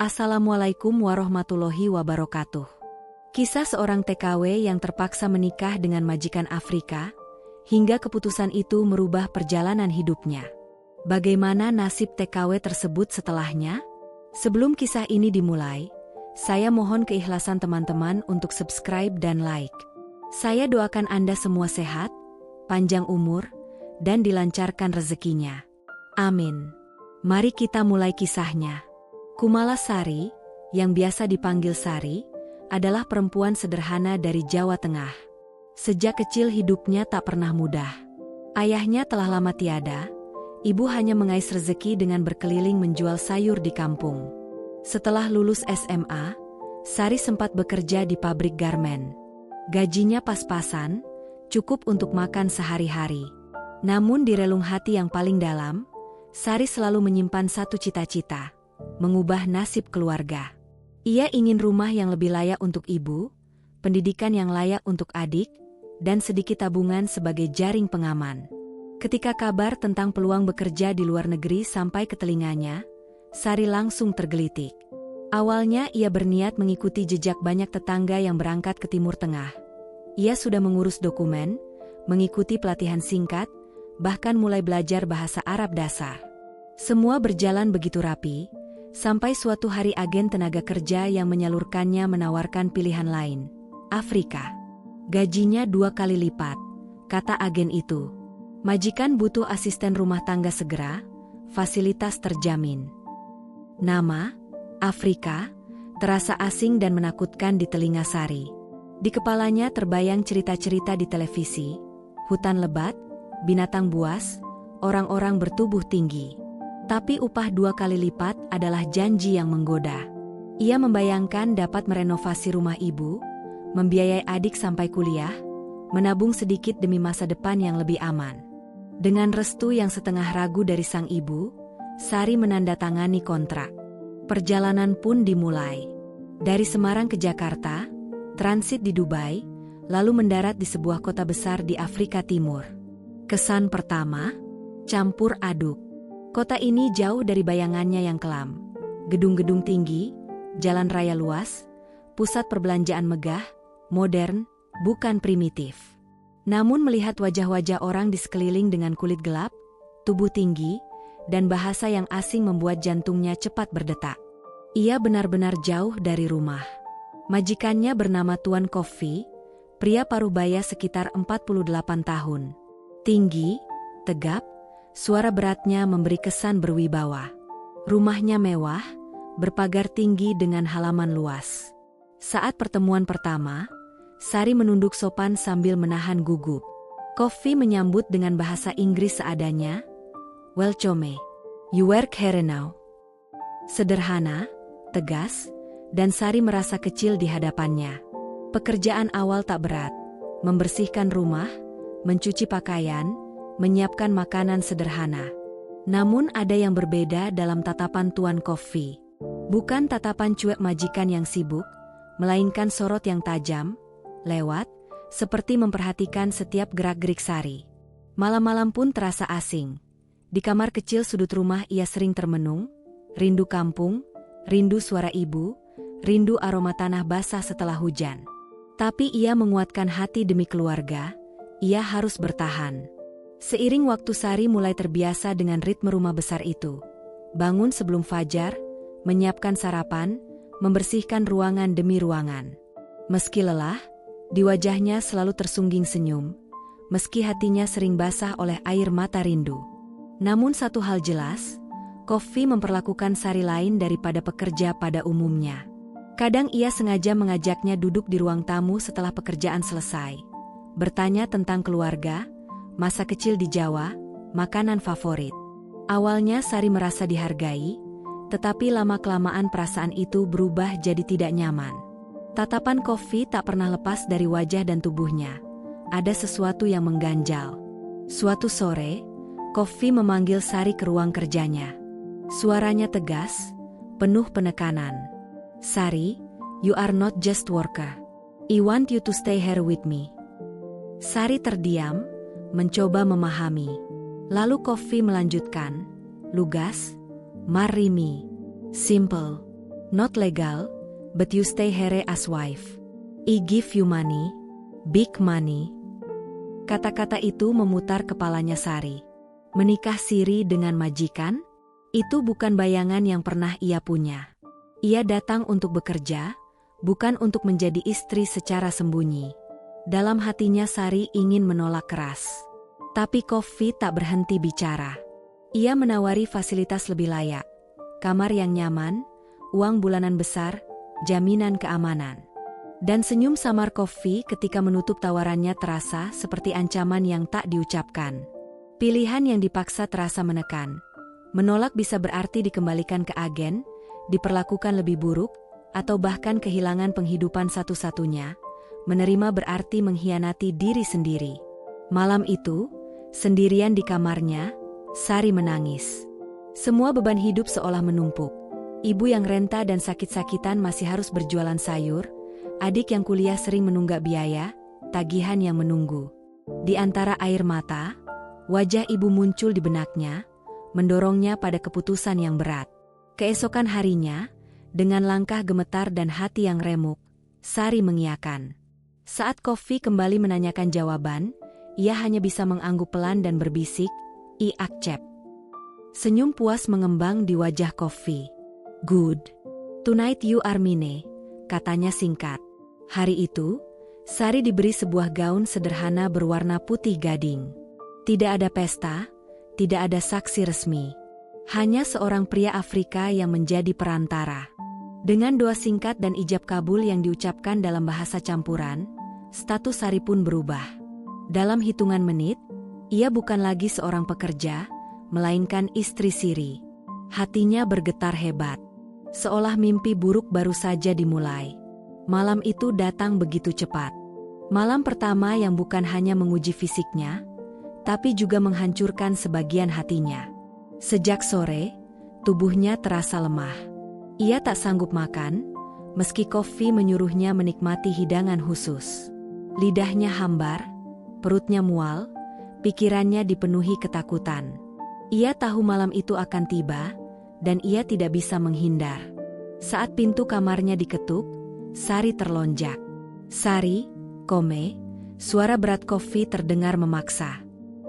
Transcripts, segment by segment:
Assalamualaikum warahmatullahi wabarakatuh. Kisah seorang TKW yang terpaksa menikah dengan majikan Afrika, hingga keputusan itu merubah perjalanan hidupnya. Bagaimana nasib TKW tersebut setelahnya? Sebelum kisah ini dimulai, saya mohon keikhlasan teman-teman untuk subscribe dan like. Saya doakan Anda semua sehat, panjang umur, dan dilancarkan rezekinya. Amin. Mari kita mulai kisahnya. Kumala Sari, yang biasa dipanggil Sari, adalah perempuan sederhana dari Jawa Tengah. Sejak kecil hidupnya tak pernah mudah. Ayahnya telah lama tiada, ibu hanya mengais rezeki dengan berkeliling menjual sayur di kampung. Setelah lulus SMA, Sari sempat bekerja di pabrik garmen. Gajinya pas-pasan, cukup untuk makan sehari-hari. Namun di relung hati yang paling dalam, Sari selalu menyimpan satu cita-cita: mengubah nasib keluarga. Ia ingin rumah yang lebih layak untuk ibu, pendidikan yang layak untuk adik, dan sedikit tabungan sebagai jaring pengaman. Ketika kabar tentang peluang bekerja di luar negeri sampai ke telinganya, Sari langsung tergelitik. Awalnya ia berniat mengikuti jejak banyak tetangga yang berangkat ke Timur Tengah. Ia sudah mengurus dokumen, mengikuti pelatihan singkat, bahkan mulai belajar bahasa Arab dasar. Semua berjalan begitu rapi, sampai suatu hari agen tenaga kerja yang menyalurkannya menawarkan pilihan lain, Afrika. Gajinya 2 kali lipat, kata agen itu. Majikan butuh asisten rumah tangga segera, fasilitas terjamin. Nama, Afrika, terasa asing dan menakutkan di telinga Sari. Di kepalanya terbayang cerita-cerita di televisi, hutan lebat, binatang buas, orang-orang bertubuh tinggi. Tapi upah 2 kali lipat adalah janji yang menggoda. Ia membayangkan dapat merenovasi rumah ibu, membiayai adik sampai kuliah, menabung sedikit demi masa depan yang lebih aman. Dengan restu yang setengah ragu dari sang ibu, Sari menandatangani kontrak. Perjalanan pun dimulai. Dari Semarang ke Jakarta, transit di Dubai, lalu mendarat di sebuah kota besar di Afrika Timur. Kesan pertama, campur aduk. Kota ini jauh dari bayangannya yang kelam. Gedung-gedung tinggi, jalan raya luas, pusat perbelanjaan megah, modern, bukan primitif. Namun melihat wajah-wajah orang di sekeliling dengan kulit gelap, tubuh tinggi, dan bahasa yang asing membuat jantungnya cepat berdetak. Ia benar-benar jauh dari rumah. Majikannya bernama Tuan Kofi, pria paruh-baya sekitar 48 tahun. Tinggi, tegap, suara beratnya memberi kesan berwibawa. Rumahnya mewah, berpagar tinggi dengan halaman luas. Saat pertemuan pertama, Sari menunduk sopan sambil menahan gugup. Kofi menyambut dengan bahasa Inggris seadanya. "Welcome. You work here now." Sederhana, tegas, dan Sari merasa kecil di hadapannya. Pekerjaan awal tak berat, membersihkan rumah, mencuci pakaian, menyiapkan makanan sederhana. Namun ada yang berbeda dalam tatapan Tuan Kofi. Bukan tatapan cuek majikan yang sibuk, melainkan sorot yang tajam, lewat, seperti memperhatikan setiap gerak-gerik Sari. Malam-malam pun terasa asing. Di kamar kecil sudut rumah ia sering termenung, rindu kampung, rindu suara ibu, rindu aroma tanah basah setelah hujan. Tapi ia menguatkan hati demi keluarga, ia harus bertahan. Seiring waktu Sari mulai terbiasa dengan ritme rumah besar itu. Bangun sebelum fajar, menyiapkan sarapan, membersihkan ruangan demi ruangan. Meski lelah, di wajahnya selalu tersungging senyum, meski hatinya sering basah oleh air mata rindu. Namun satu hal jelas, Kofi memperlakukan Sari lain daripada pekerja pada umumnya. Kadang ia sengaja mengajaknya duduk di ruang tamu setelah pekerjaan selesai, bertanya tentang keluarga, masa kecil di Jawa, makanan favorit. Awalnya Sari merasa dihargai, tetapi lama-kelamaan perasaan itu berubah jadi tidak nyaman. Tatapan Kofi tak pernah lepas dari wajah dan tubuhnya. Ada sesuatu yang mengganjal. Suatu sore, Kofi memanggil Sari ke ruang kerjanya. Suaranya tegas, penuh penekanan. "Sari, you are not just worker. I want you to stay here with me." Sari terdiam, mencoba memahami. Lalu Kofi melanjutkan, lugas, "Marry me. Simple." Not legal, but you stay here as wife. I give you money, big money. Kata-kata itu memutar kepalanya Sari. Menikah siri dengan majikan? Itu bukan bayangan yang pernah ia punya. Ia datang untuk bekerja, bukan untuk menjadi istri secara sembunyi. Dalam hatinya Sari ingin menolak keras. Tapi Coffee tak berhenti bicara. Ia menawari fasilitas lebih layak, kamar yang nyaman, uang bulanan besar, jaminan keamanan. Dan senyum samar Coffee ketika menutup tawarannya terasa seperti ancaman yang tak diucapkan. Pilihan yang dipaksa terasa menekan. Menolak bisa berarti dikembalikan ke agen, diperlakukan lebih buruk, atau bahkan kehilangan penghidupan satu-satunya. Menerima berarti mengkhianati diri sendiri. Malam itu, sendirian di kamarnya, Sari menangis. Semua beban hidup seolah menumpuk. Ibu yang renta dan sakit-sakitan masih harus berjualan sayur, adik yang kuliah sering menunggak biaya, tagihan yang menunggu. Di antara air mata, wajah ibu muncul di benaknya, mendorongnya pada keputusan yang berat. Keesokan harinya, dengan langkah gemetar dan hati yang remuk, Sari mengiyakan. Saat Coffee kembali menanyakan jawaban, ia hanya bisa mengangguk pelan dan berbisik, I accept. Senyum puas mengembang di wajah Coffee. Good. Tonight you are mine, katanya singkat. Hari itu, Sari diberi sebuah gaun sederhana berwarna putih gading. Tidak ada pesta, tidak ada saksi resmi. Hanya seorang pria Afrika yang menjadi perantara. Dengan doa singkat dan ijab kabul yang diucapkan dalam bahasa campuran, status Sari pun berubah. Dalam hitungan menit, ia bukan lagi seorang pekerja, melainkan istri siri. Hatinya bergetar hebat. Seolah mimpi buruk baru saja dimulai. Malam itu datang begitu cepat. Malam pertama yang bukan hanya menguji fisiknya, tapi juga menghancurkan sebagian hatinya. Sejak sore, tubuhnya terasa lemah. Ia tak sanggup makan, meski Coffee menyuruhnya menikmati hidangan khusus. Lidahnya hambar, perutnya mual, pikirannya dipenuhi ketakutan. Ia tahu malam itu akan tiba, dan ia tidak bisa menghindar. Saat pintu kamarnya diketuk, Sari terlonjak. Sari, Kome, suara berat Coffee terdengar memaksa.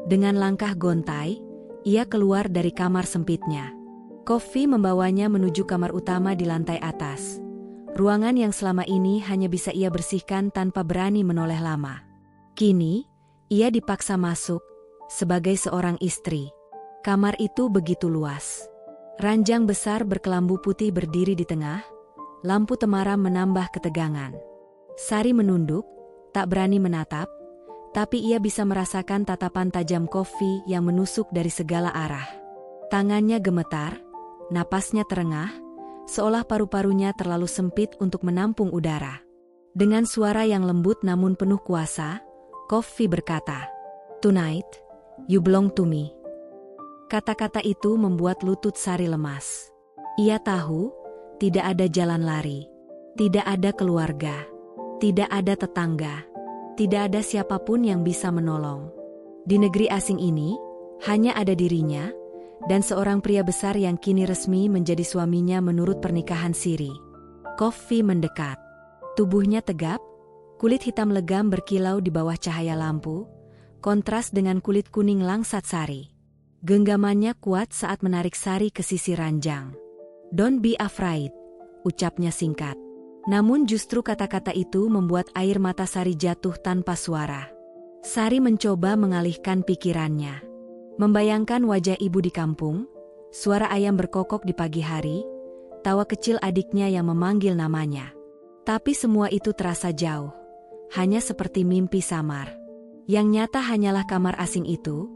Dengan langkah gontai, ia keluar dari kamar sempitnya. Coffee membawanya menuju kamar utama di lantai atas. Ruangan yang selama ini hanya bisa ia bersihkan tanpa berani menoleh lama. Kini, ia dipaksa masuk, sebagai seorang istri. Kamar itu begitu luas. Ranjang besar berkelambu putih berdiri di tengah, lampu temaram menambah ketegangan. Sari menunduk, tak berani menatap, tapi ia bisa merasakan tatapan tajam Coffee yang menusuk dari segala arah. Tangannya gemetar, napasnya terengah, seolah paru-parunya terlalu sempit untuk menampung udara. Dengan suara yang lembut namun penuh kuasa, Coffee berkata, "Tonight, you belong to me." Kata-kata itu membuat lutut Sari lemas. Ia tahu, tidak ada jalan lari. Tidak ada keluarga. Tidak ada tetangga. Tidak ada siapapun yang bisa menolong. Di negeri asing ini, hanya ada dirinya, dan seorang pria besar yang kini resmi menjadi suaminya menurut pernikahan siri. Coffee mendekat. Tubuhnya tegap, kulit hitam legam berkilau di bawah cahaya lampu, kontras dengan kulit kuning langsat Sari. Genggamannya kuat saat menarik Sari ke sisi ranjang. "Don't be afraid," ucapnya singkat. Namun justru kata-kata itu membuat air mata Sari jatuh tanpa suara. Sari mencoba mengalihkan pikirannya. Membayangkan wajah ibu di kampung, suara ayam berkokok di pagi hari, tawa kecil adiknya yang memanggil namanya. Tapi semua itu terasa jauh, hanya seperti mimpi samar. Yang nyata hanyalah kamar asing itu,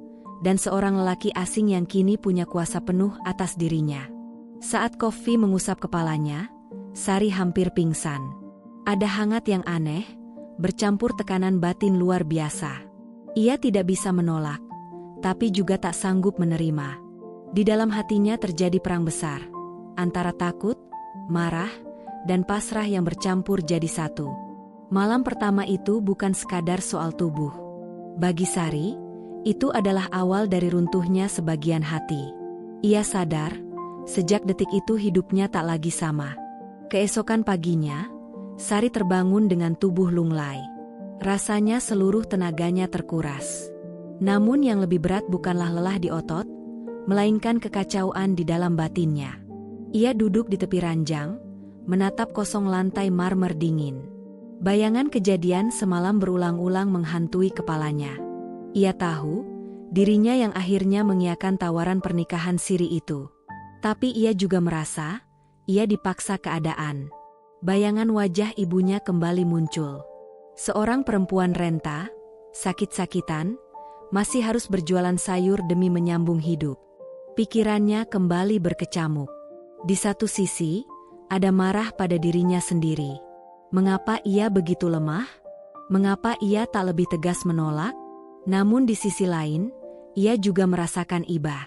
dan seorang lelaki asing yang kini punya kuasa penuh atas dirinya. Saat Coffee mengusap kepalanya, Sari hampir pingsan. Ada hangat yang aneh, bercampur tekanan batin luar biasa. Ia tidak bisa menolak, tapi juga tak sanggup menerima. Di dalam hatinya terjadi perang besar, antara takut, marah, dan pasrah yang bercampur jadi satu. Malam pertama itu bukan sekadar soal tubuh. Bagi Sari, itu adalah awal dari runtuhnya sebagian hati. Ia sadar, sejak detik itu hidupnya tak lagi sama. Keesokan paginya, Sari terbangun dengan tubuh lunglai. Rasanya seluruh tenaganya terkuras. Namun yang lebih berat bukanlah lelah di otot, melainkan kekacauan di dalam batinnya. Ia duduk di tepi ranjang, menatap kosong lantai marmer dingin. Bayangan kejadian semalam berulang-ulang menghantui kepalanya. Ia tahu, dirinya yang akhirnya mengiyakan tawaran pernikahan siri itu. Tapi ia juga merasa, ia dipaksa keadaan. Bayangan wajah ibunya kembali muncul. Seorang perempuan renta, sakit-sakitan, masih harus berjualan sayur demi menyambung hidup. Pikirannya kembali berkecamuk. Di satu sisi, ada marah pada dirinya sendiri. Mengapa ia begitu lemah? Mengapa ia tak lebih tegas menolak? Namun di sisi lain, ia juga merasakan iba.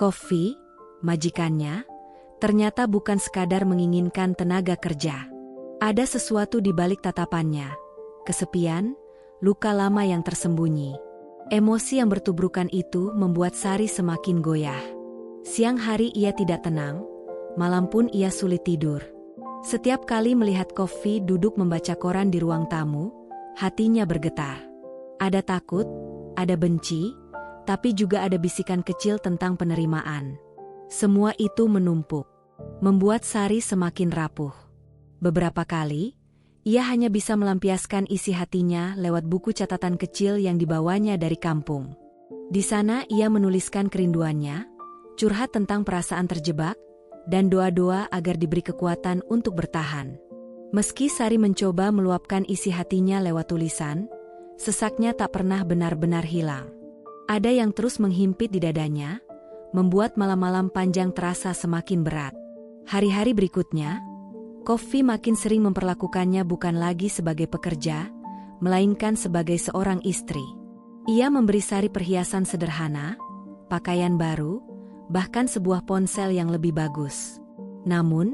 Kofi, majikannya, ternyata bukan sekadar menginginkan tenaga kerja. Ada sesuatu di balik tatapannya. Kesepian, luka lama yang tersembunyi. Emosi yang bertubrukan itu membuat Sari semakin goyah. Siang hari ia tidak tenang, malam pun ia sulit tidur. Setiap kali melihat Kofi duduk membaca koran di ruang tamu, hatinya bergetar. Ada takut, ada benci, tapi juga ada bisikan kecil tentang penerimaan. Semua itu menumpuk, membuat Sari semakin rapuh. Beberapa kali, ia hanya bisa melampiaskan isi hatinya lewat buku catatan kecil yang dibawanya dari kampung. Di sana ia menuliskan kerinduannya, curhat tentang perasaan terjebak, dan doa-doa agar diberi kekuatan untuk bertahan. Meski Sari mencoba meluapkan isi hatinya lewat tulisan, sesaknya tak pernah benar-benar hilang. Ada yang terus menghimpit di dadanya, membuat malam-malam panjang terasa semakin berat. Hari-hari berikutnya, Kofi makin sering memperlakukannya bukan lagi sebagai pekerja, melainkan sebagai seorang istri. Ia memberi Sari perhiasan sederhana, pakaian baru, bahkan sebuah ponsel yang lebih bagus. Namun,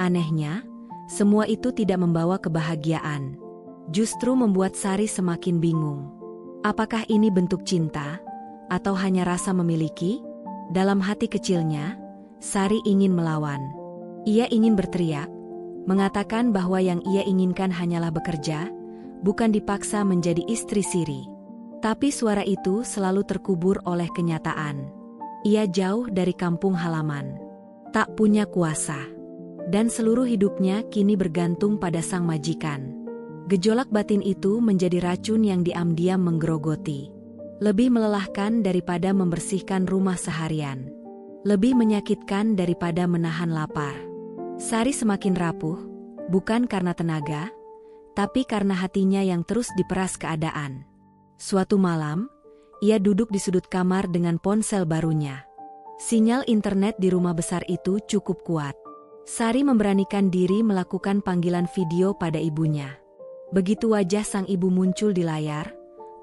anehnya, semua itu tidak membawa kebahagiaan. Justru membuat Sari semakin bingung. Apakah ini bentuk cinta, atau hanya rasa memiliki? Dalam hati kecilnya, Sari ingin melawan. Ia ingin berteriak, mengatakan bahwa yang ia inginkan hanyalah bekerja, bukan dipaksa menjadi istri siri. Tapi suara itu selalu terkubur oleh kenyataan. Ia jauh dari kampung halaman, tak punya kuasa, dan seluruh hidupnya kini bergantung pada sang majikan. Gejolak batin itu menjadi racun yang diam-diam menggerogoti. Lebih melelahkan daripada membersihkan rumah seharian. Lebih menyakitkan daripada menahan lapar. Sari semakin rapuh, bukan karena tenaga, tapi karena hatinya yang terus diperas keadaan. Suatu malam, ia duduk di sudut kamar dengan ponsel barunya. Sinyal internet di rumah besar itu cukup kuat. Sari memberanikan diri melakukan panggilan video pada ibunya. Begitu wajah sang ibu muncul di layar,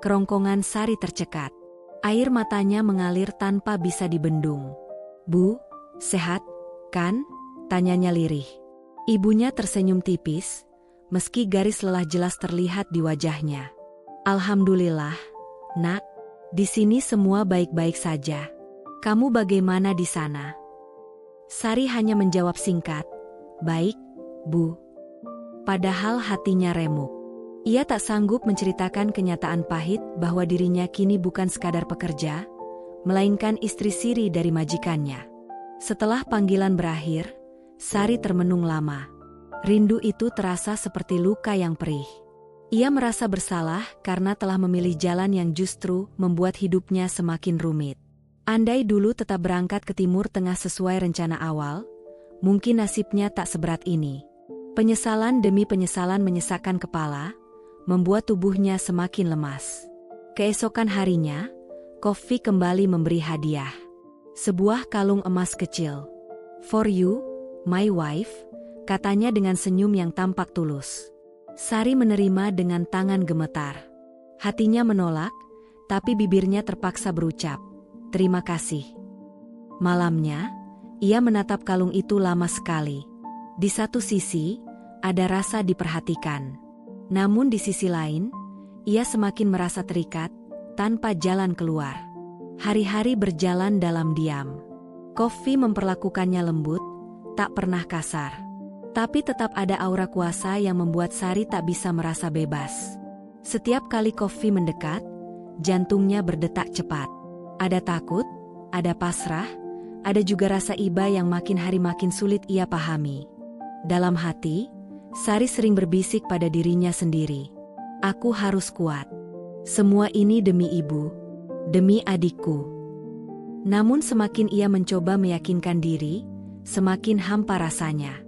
kerongkongan Sari tercekat. Air matanya mengalir tanpa bisa dibendung. "Bu, sehat, kan?" tanyanya lirih. Ibunya tersenyum tipis, meski garis lelah jelas terlihat di wajahnya. "Alhamdulillah, Nak, di sini semua baik-baik saja. Kamu bagaimana di sana?" Sari hanya menjawab singkat, "Baik, Bu." Padahal hatinya remuk. Ia tak sanggup menceritakan kenyataan pahit bahwa dirinya kini bukan sekadar pekerja, melainkan istri siri dari majikannya. Setelah panggilan berakhir, Sari termenung lama. Rindu itu terasa seperti luka yang perih. Ia merasa bersalah karena telah memilih jalan yang justru membuat hidupnya semakin rumit. Andai dulu tetap berangkat ke Timur Tengah sesuai rencana awal, mungkin nasibnya tak seberat ini. Penyesalan demi penyesalan menyesakkan kepala, membuat tubuhnya semakin lemas. Keesokan harinya, Kofi kembali memberi hadiah. Sebuah kalung emas kecil. "For you, my wife," katanya dengan senyum yang tampak tulus. Sari menerima dengan tangan gemetar. Hatinya menolak, tapi bibirnya terpaksa berucap, "Terima kasih." Malamnya, ia menatap kalung itu lama sekali. Di satu sisi, ada rasa diperhatikan. Namun di sisi lain, ia semakin merasa terikat, tanpa jalan keluar. Hari-hari berjalan dalam diam. Kofi memperlakukannya lembut, tak pernah kasar. Tapi tetap ada aura kuasa yang membuat Sari tak bisa merasa bebas. Setiap kali Kofi mendekat, jantungnya berdetak cepat. Ada takut, ada pasrah, ada juga rasa iba yang makin hari makin sulit ia pahami. Dalam hati, Sari sering berbisik pada dirinya sendiri. Aku harus kuat. Semua ini demi ibu, demi adikku. Namun semakin ia mencoba meyakinkan diri, semakin hampa rasanya.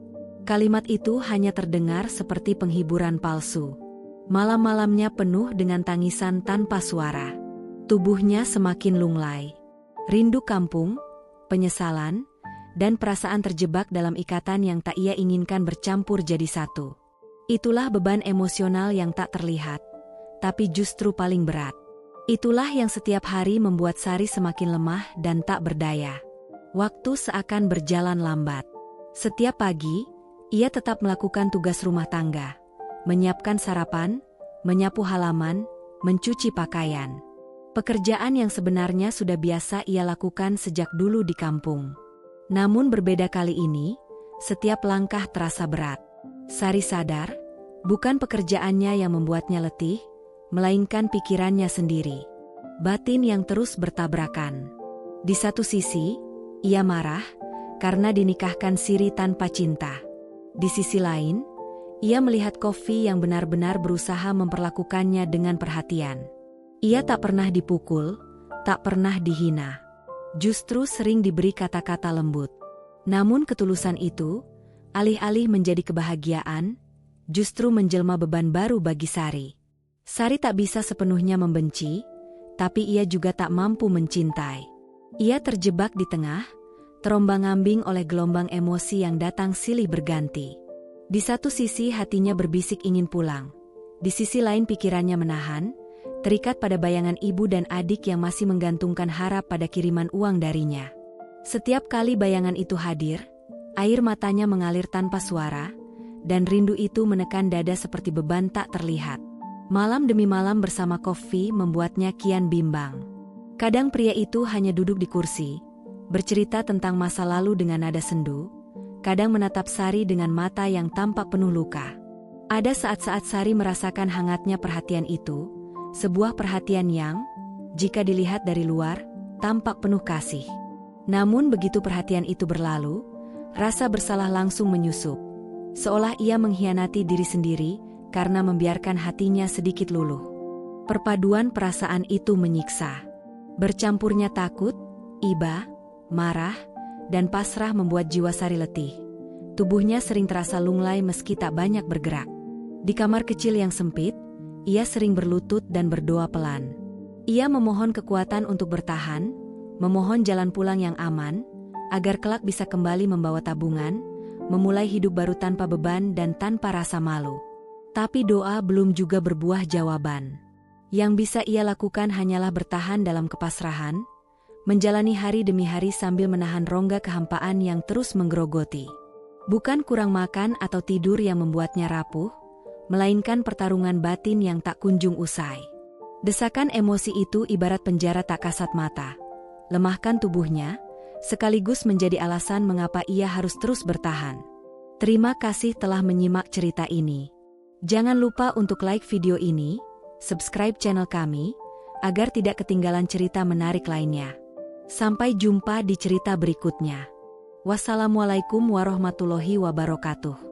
Kalimat itu hanya terdengar seperti penghiburan palsu. Malam-malamnya penuh dengan tangisan tanpa suara. Tubuhnya semakin lunglai. Rindu kampung, penyesalan, dan perasaan terjebak dalam ikatan yang tak ia inginkan bercampur jadi satu. Itulah beban emosional yang tak terlihat, tapi justru paling berat. Itulah yang setiap hari membuat Sari semakin lemah dan tak berdaya. Waktu seakan berjalan lambat. Setiap pagi, ia tetap melakukan tugas rumah tangga, menyiapkan sarapan, menyapu halaman, mencuci pakaian. Pekerjaan yang sebenarnya sudah biasa ia lakukan sejak dulu di kampung. Namun berbeda kali ini, setiap langkah terasa berat. Sari sadar, bukan pekerjaannya yang membuatnya letih, melainkan pikirannya sendiri. Batin yang terus bertabrakan. Di satu sisi, ia marah karena dinikahkan Siri tanpa cinta. Di sisi lain, ia melihat Kofi yang benar-benar berusaha memperlakukannya dengan perhatian. Ia tak pernah dipukul, tak pernah dihina. Justru sering diberi kata-kata lembut. Namun ketulusan itu, alih-alih menjadi kebahagiaan, justru menjelma beban baru bagi Sari. Sari tak bisa sepenuhnya membenci, tapi ia juga tak mampu mencintai. Ia terjebak di tengah, terombang-ambing oleh gelombang emosi yang datang silih berganti. Di satu sisi hatinya berbisik ingin pulang. Di sisi lain pikirannya menahan, terikat pada bayangan ibu dan adik yang masih menggantungkan harap pada kiriman uang darinya. Setiap kali bayangan itu hadir, air matanya mengalir tanpa suara, dan rindu itu menekan dada seperti beban tak terlihat. Malam demi malam bersama Kofi membuatnya kian bimbang. Kadang pria itu hanya duduk di kursi, bercerita tentang masa lalu dengan nada sendu, kadang menatap Sari dengan mata yang tampak penuh luka. Ada saat-saat Sari merasakan hangatnya perhatian itu, sebuah perhatian yang, jika dilihat dari luar, tampak penuh kasih. Namun begitu perhatian itu berlalu, rasa bersalah langsung menyusup, seolah ia mengkhianati diri sendiri karena membiarkan hatinya sedikit luluh. Perpaduan perasaan itu menyiksa. Bercampurnya takut, iba, marah, dan pasrah membuat jiwa Sari letih. Tubuhnya sering terasa lunglai meski tak banyak bergerak. Di kamar kecil yang sempit, ia sering berlutut dan berdoa pelan. Ia memohon kekuatan untuk bertahan, memohon jalan pulang yang aman, agar kelak bisa kembali membawa tabungan, memulai hidup baru tanpa beban dan tanpa rasa malu. Tapi doa belum juga berbuah jawaban. Yang bisa ia lakukan hanyalah bertahan dalam kepasrahan, menjalani hari demi hari sambil menahan rongga kehampaan yang terus menggerogoti. Bukan kurang makan atau tidur yang membuatnya rapuh, melainkan pertarungan batin yang tak kunjung usai. Desakan emosi itu ibarat penjara tak kasat mata. Lemahkan tubuhnya, sekaligus menjadi alasan mengapa ia harus terus bertahan. Terima kasih telah menyimak cerita ini. Jangan lupa untuk like video ini, subscribe channel kami, agar tidak ketinggalan cerita menarik lainnya. Sampai jumpa di cerita berikutnya. Wassalamualaikum warahmatullahi wabarakatuh.